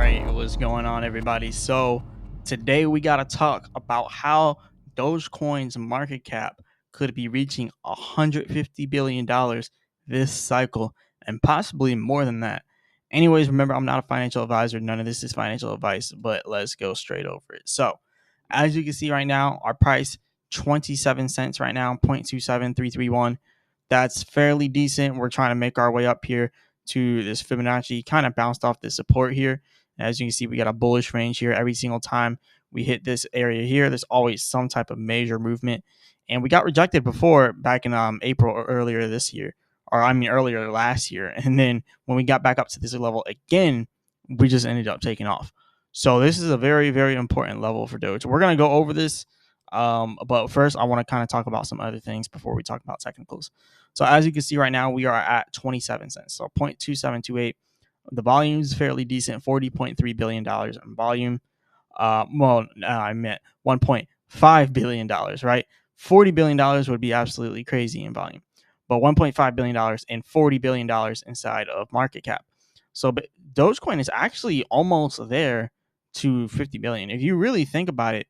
right, what's going on, everybody? So today we got to talk about how Dogecoin's market cap could be reaching $150 billion this cycle, and possibly more than that. Anyways, remember, I'm not a financial advisor. None of this is financial advice, but let's go straight over it. So as you can see right now, our price 27 cents right now, 0.27331. That's fairly decent. We're trying to make our way up here to this Fibonacci, kind of bounced off the support here. As you can see, we got a bullish range here. Every single time we hit this area here, there's always some type of major movement. And we got rejected before back in April or earlier this year, or I mean earlier last year. And then when we got back up to this level again, we just ended up taking off. So this is a very, very important level for Doge. We're going to go over this. But first, I want to kind of talk about some other things before we talk about technicals. So as you can see right now, we are at 27 cents. So 0.2728. The volume is fairly decent, $40.3 billion in volume. I meant $1.5 billion, right? $40 billion would be absolutely crazy in volume. But $1.5 billion and $40 billion inside of market cap. So but Dogecoin is actually almost there to 50 billion. If you really think about it,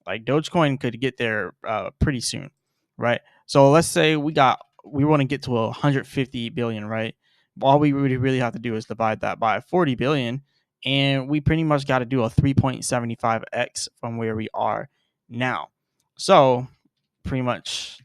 like Dogecoin could get there pretty soon, right? So let's say we want to get to 150 billion, right? All we really have to do is divide that by 40 billion, and we pretty much got to do a 3.75x from where we are now. So pretty much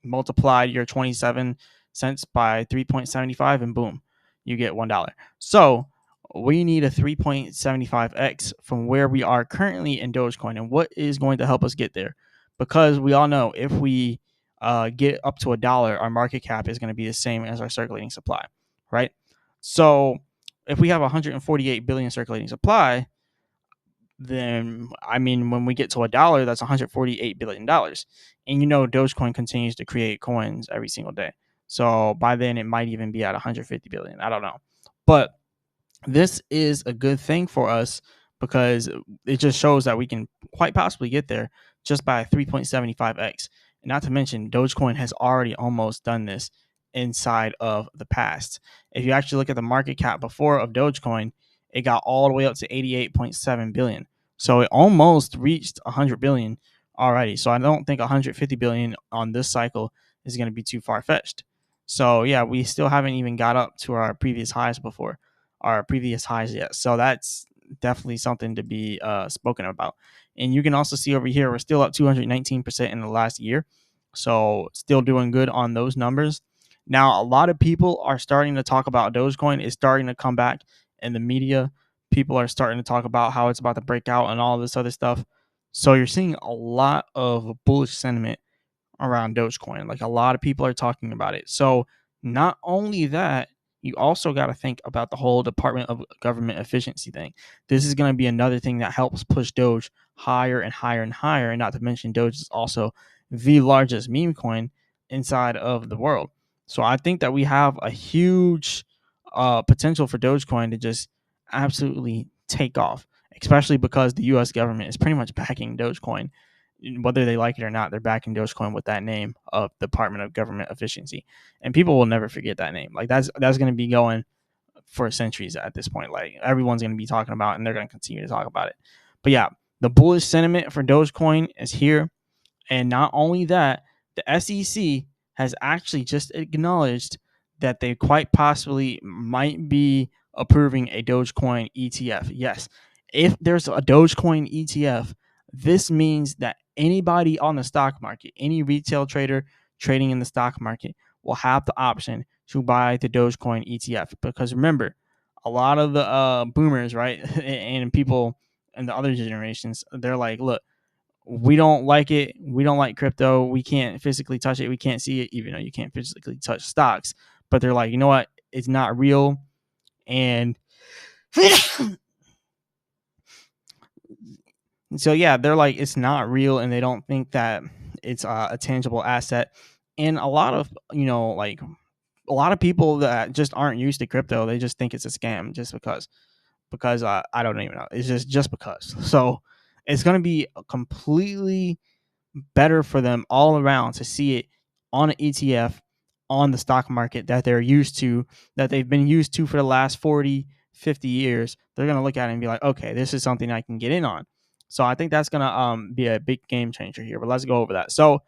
multiply your 27 cents by 3.75 and boom, you get $1. So we need a 3.75x from where we are currently in Dogecoin. And what is going to help us get there? Because we all know if we get up to $1, our market cap is going to be the same as our circulating supply, right? So if we have 148 billion circulating supply, then I mean, when we get to $1, that's $148 billion. And you know, Dogecoin continues to create coins every single day. So by then, it might even be at 150 billion. I don't know. But this is a good thing for us because it just shows that we can quite possibly get there just by 3.75x. And not to mention, Dogecoin has already almost done this inside of the past. If you actually look at the market cap before of Dogecoin, it got all the way up to 88.7 billion. So it almost reached 100 billion already. So I don't think 150 billion on this cycle is going to be too far-fetched. So yeah, we still haven't even got up to our previous highs before our previous highs yet. So that's definitely something to be spoken about. And you can also see over here, we're still up 219% in the last year. So still doing good on those numbers. Now, a lot of people are starting to talk about Dogecoin. It's starting to come back in the media. People are starting to talk about how it's about to break out and all this other stuff. So you're seeing a lot of bullish sentiment around Dogecoin. Like a lot of people are talking about it. So not only that, you also got to think about the whole Department of Government Efficiency thing. This is going to be another thing that helps push Doge higher and higher and higher. And not to mention, Doge is also the largest meme coin inside of the world. So I think that we have a huge potential for Dogecoin to just absolutely take off, especially because the U.S. government is pretty much backing Dogecoin. Whether they like it or not, they're backing Dogecoin with that name of Department of Government Efficiency, and people will never forget that name. Like that's going to be going for centuries at this point. Like everyone's going to be talking about, and they're going to continue to talk about it. But yeah, the bullish sentiment for Dogecoin is here, and not only that, the SEC has actually just acknowledged that they quite possibly might be approving a Dogecoin ETF. Yes, if there's a Dogecoin ETF, this means that anybody on the stock market, any retail trader trading in the stock market, will have the option to buy the Dogecoin ETF. Because remember, a lot of the boomers, right, and people in the other generations, they're like, look, we don't like it. We don't like crypto. We can't physically touch it. We can't see it, even though you can't physically touch stocks. But they're like, you know what? It's not real. And so, yeah, they're like, it's not real. And they don't think that it's a tangible asset. And a lot of, like a lot of people that just aren't used to crypto, they just think it's a scam just because I don't even know. It's just because. So it's going to be completely better for them all around to see it on an ETF on the stock market that they're used to, that they've been used to for the last 40, 50 years, they're going to look at it and be like, okay, this is something I can get in on. So I think that's going to be a big game changer here. But let's go over that. So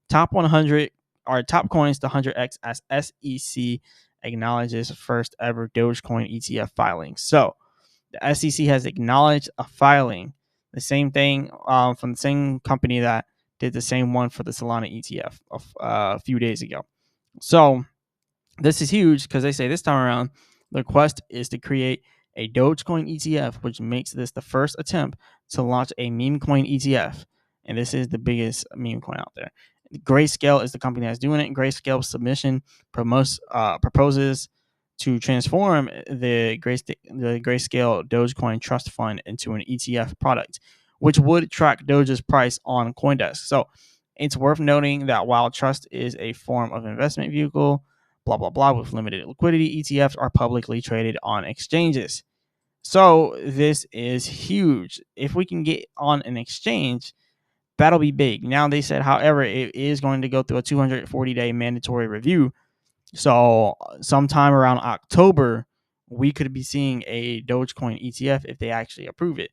top 100 or top coins to 100x as SEC acknowledges first ever Dogecoin ETF filing. So the SEC has acknowledged a filing, the same thing from the same company that did the same one for the Solana ETF a few days ago. So this is huge because they say this time around, the request is to create a Dogecoin ETF, which makes this the first attempt to launch a meme coin ETF. And this is the biggest meme coin out there. Grayscale is the company that's doing it. Grayscale submission proposes to transform the Grayscale Dogecoin Trust Fund into an ETF product, which would track Doge's price on CoinDesk. So it's worth noting that while Trust is a form of investment vehicle, blah, blah, blah, with limited liquidity, ETFs are publicly traded on exchanges. So this is huge. If we can get on an exchange, that'll be big. Now they said, however, it is going to go through a 240-day mandatory review. So sometime around October, we could be seeing a Dogecoin ETF if they actually approve it.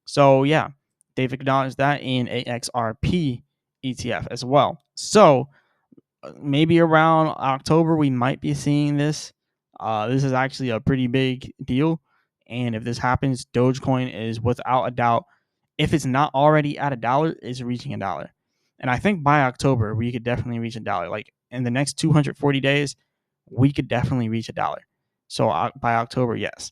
So yeah, they've acknowledged that in a XRP ETF as well. So maybe around October, we might be seeing this. This is actually a pretty big deal. And if this happens, Dogecoin is without a doubt, if it's not already at $1, is reaching $1. And I think by October, we could definitely reach $1. Like in the next 240 days, we could definitely reach $1. So by October, yes.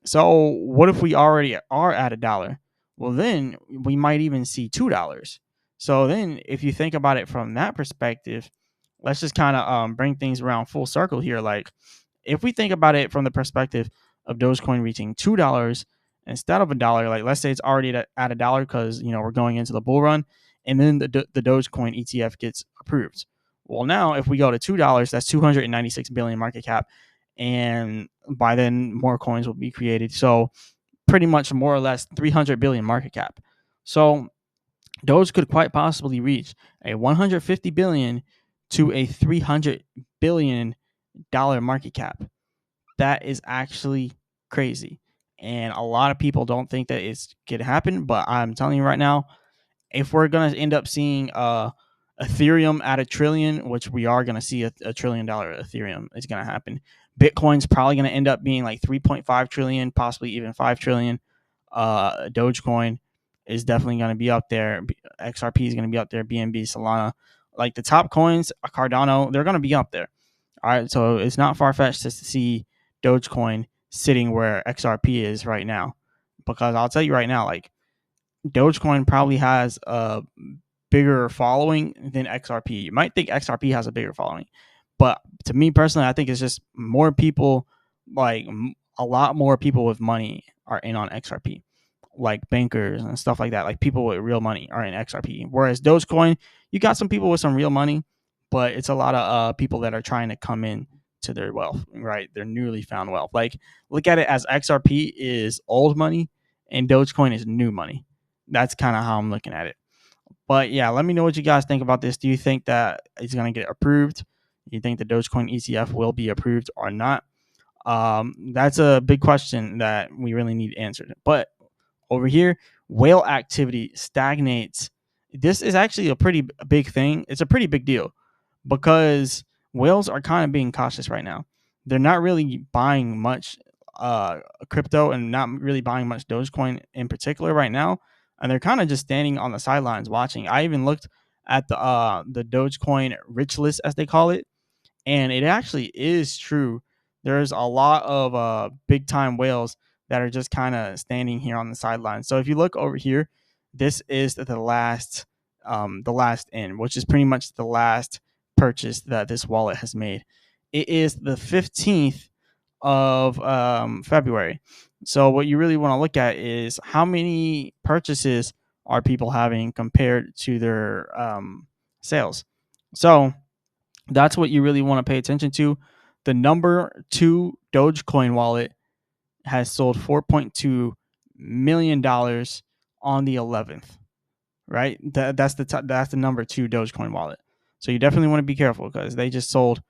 So what if we already are at $1? Well, then we might even see $2. So then if you think about it from that perspective, let's just kind of bring things around full circle here. Like if we think about it from the perspective of Dogecoin reaching $2 instead of $1, like let's say it's already at $1 because we're going into the bull run, and then the Dogecoin ETF gets approved. Well, now if we go to $2, that's 296 billion market cap, and by then more coins will be created. So pretty much more or less 300 billion market cap. So Doge could quite possibly reach a 150 billion to a 300 billion dollar market cap. That is actually crazy. And a lot of people don't think that it's going to happen, but I'm telling you right now, if we're going to end up seeing Ethereum at $1 trillion, which we are going to see a $1 trillion Ethereum, it's going to happen. Bitcoin's probably going to end up being like 3.5 trillion, possibly even 5 trillion. Dogecoin is definitely going to be up there. XRP is going to be up there. BNB, Solana, like the top coins, Cardano, they're going to be up there. All right, so it's not far-fetched to see Dogecoin sitting where XRP is right now, because I'll tell you right now, like Dogecoin probably has a bigger following than XRP. You might think XRP has a bigger following, but to me personally, I think it's just more people, like a lot more people with money are in on XRP, like bankers and stuff like that. Like people with real money are in XRP. Whereas Dogecoin, you got some people with some real money, but it's a lot of people that are trying to come in to their wealth, right? Their newly found wealth. Like look at it as XRP is old money and Dogecoin is new money. That's kind of how I'm looking at it. But yeah, let me know what you guys think about this. Do you think that it's going to get approved? Do you think the Dogecoin ETF will be approved or not? That's a big question that we really need answered. But over here, whale activity stagnates. This is actually a pretty big thing. It's a pretty big deal because whales are kind of being cautious right now. They're not really buying much crypto and not really buying much Dogecoin in particular right now. And they're kind of just standing on the sidelines watching. I even looked at the Dogecoin rich list, as they call it, and it actually is true. There's a lot of big time whales that are just kind of standing here on the sidelines. So if you look over here, this is the last in, which is pretty much the last purchase that this wallet has made. It is the 15th of February. So what you really want to look at is how many purchases are people having compared to their sales. So that's what you really want to pay attention to. The number 2 Dogecoin wallet has sold $4.2 million on the 11th, right? That's the number 2 Dogecoin wallet. So you definitely want to be careful because they just sold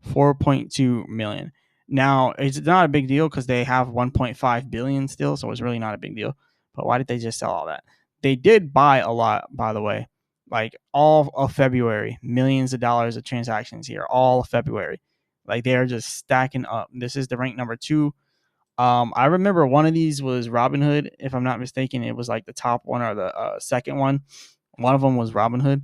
4.2 million. Now, it's not a big deal because they have 1.5 billion still, so it's really not a big deal. But why did they just sell all that? They did buy a lot, by the way, like all of February, millions of dollars of transactions here, all of February. Like they are just stacking up. This is the rank number 2. I remember one of these was Robinhood, if I'm not mistaken. It was like the top one or the second one. One of them was Robinhood,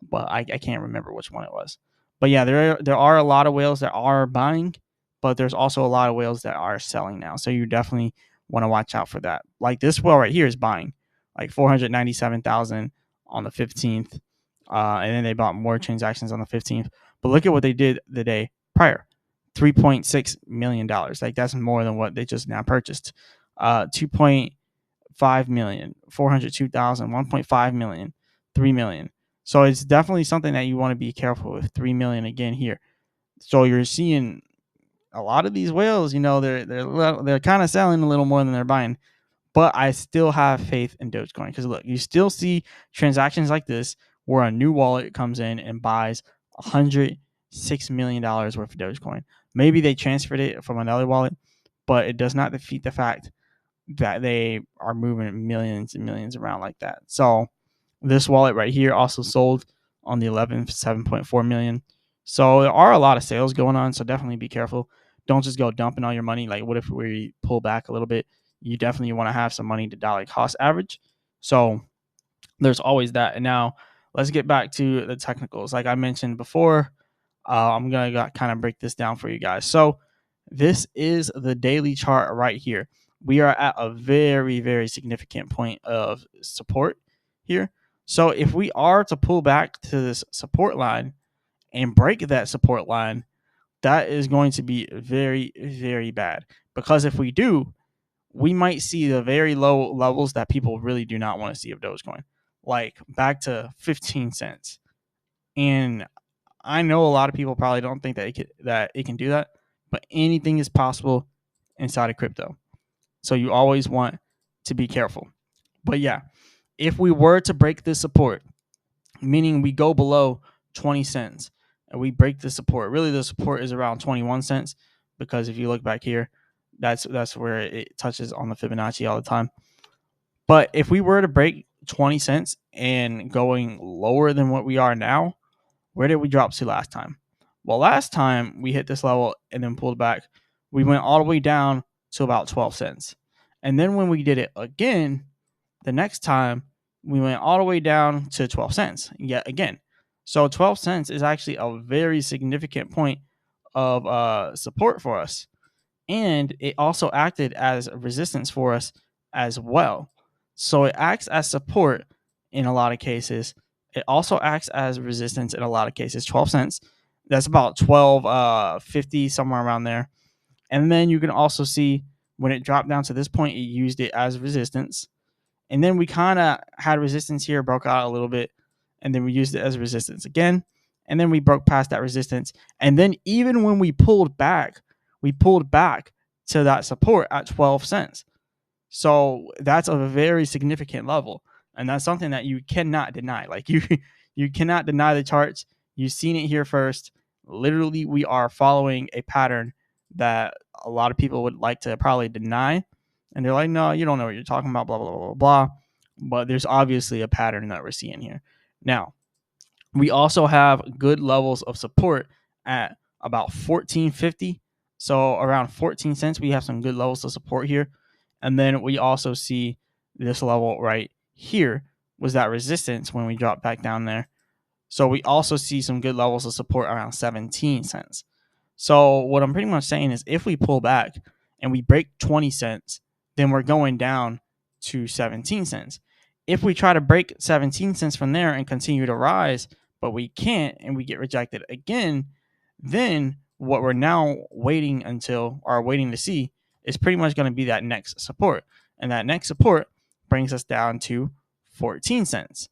but I can't remember which one it was. But yeah, there are a lot of whales that are buying, but there's also a lot of whales that are selling now. So you definitely want to watch out for that. Like this whale right here is buying, like 497,000 on the 15th, and then they bought more transactions on the 15th. But look at what they did the day prior. $3.6 million. Like that's more than what they just now purchased. 2.5 million, 402,000, 1.5 million, 3 million. So it's definitely something that you want to be careful with. 3 million again here. So you're seeing a lot of these whales, they're kind of selling a little more than they're buying. But I still have faith in Dogecoin because look, you still see transactions like this where a new wallet comes in and buys $106 million worth of Dogecoin. Maybe they transferred it from another wallet, but it does not defeat the fact that they are moving millions and millions around like that. So this wallet right here also sold on the 11th, 7.4 million. So there are a lot of sales going on. So definitely be careful. Don't just go dumping all your money. Like, what if we pull back a little bit? You definitely want to have some money to dollar cost average. So there's always that. And now let's get back to the technicals. Like I mentioned before, I'm going to kind of break this down for you guys. So this is the daily chart right here. We are at a very, very significant point of support here. So if we are to pull back to this support line and break that support line, that is going to be very, very bad. Because if we do, we might see the very low levels that people really do not want to see of Dogecoin, like back to 15 cents. And I know a lot of people probably don't think that it can do that, but anything is possible inside of crypto. So you always want to be careful. But yeah, if we were to break this support, meaning we go below 20 cents and we break the support, really the support is around 21 cents because if you look back here, that's where it touches on the Fibonacci all the time. But if we were to break 20 cents and going lower than what we are now, where did we drop to last time? Well, last time we hit this level and then pulled back, we went all the way down to about 12 cents. And then when we did it again, the next time we went all the way down to 12 cents yet again. So 12 cents is actually a very significant point of support for us. And it also acted as resistance for us as well. So it acts as support in a lot of cases. It also acts as resistance in a lot of cases. 12 cents. That's about 12.50 somewhere around there. And then you can also see when it dropped down to this point, it used it as resistance. And then we kind of had resistance here, broke out a little bit, and then we used it as resistance again. And then we broke past that resistance. And then even when we pulled back to that support at 12 cents. So that's a very significant level. And that's something that you cannot deny. Like you cannot deny the charts. You've seen it here first. Literally, we are following a pattern that a lot of people would like to probably deny. And they're like, no, you don't know what you're talking about, blah, blah, blah, blah, blah. But there's obviously a pattern that we're seeing here. Now, we also have good levels of support at about 14.50. So around 14 cents, we have some good levels of support here. And then we also see this level right here was that resistance when we drop back down there. So we also see some good levels of support around 17 cents. So what I'm pretty much saying is if we pull back and we break 20 cents, then we're going down to 17 cents. If we try to break 17 cents from there and continue to rise, but we can't and we get rejected again, then what we're now waiting to see is pretty much going to be that next support. And that next support brings us down to 14 cents.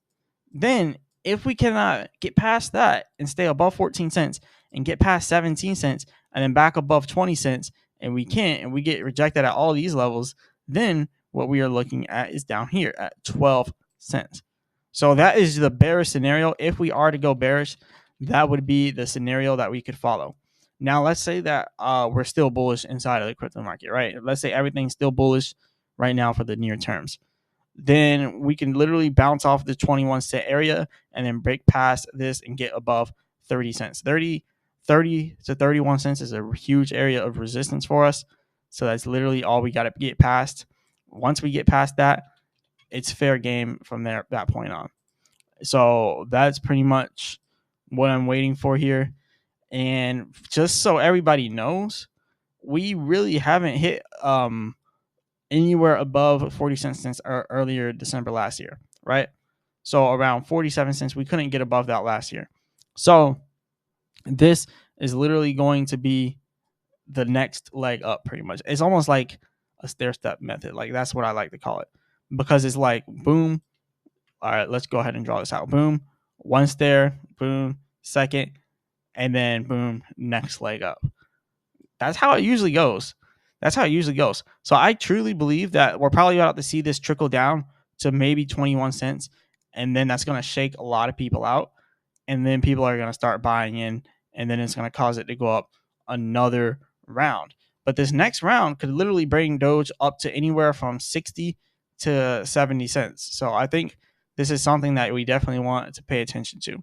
Then if we cannot get past that and stay above 14 cents and get past 17 cents and then back above 20 cents and we can't and we get rejected at all these levels, then what we are looking at is down here at 12 cents. So that is the bearish scenario. If we are to go bearish, that would be the scenario that we could follow. Now, let's say that we're still bullish inside of the crypto market, right? Let's say everything's still bullish right now for the near terms. Then we can literally bounce off the 21 cent area and then break past this and get above 30 cents. 30 to 31 cents is a huge area of resistance for us. So that's literally all we got to get past. Once we get past that, it's fair game from there, that point on. So that's pretty much what I'm waiting for here. And just so everybody knows, we really haven't hit anywhere above 40 cents since earlier December last year, right? So around 47 cents, we couldn't get above that last year. So this is literally going to be the next leg up, pretty much. It's almost like a stair step method. Like, that's what I like to call it, because it's like boom. All right, let's go ahead and draw this out. Boom, one stair, boom, second, and then boom, next leg up. That's how it usually goes. That's how it usually goes. So I truly believe that we're probably about to see this trickle down to maybe 21 cents. And then that's going to shake a lot of people out. And then people are going to start buying in. And then it's going to cause it to go up another round. But this next round could literally bring Doge up to anywhere from 60 to 70 cents. So I think this is something that we definitely want to pay attention to.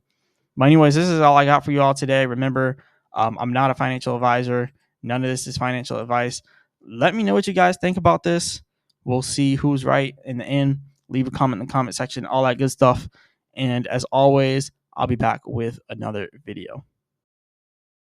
But anyways, this is all I got for you all today. Remember, I'm not a financial advisor. None of this is financial advice. Let me know what you guys think about this. We'll see who's right in the end. Leave a comment in the comment section, all that good stuff. And as always, I'll be back with another video.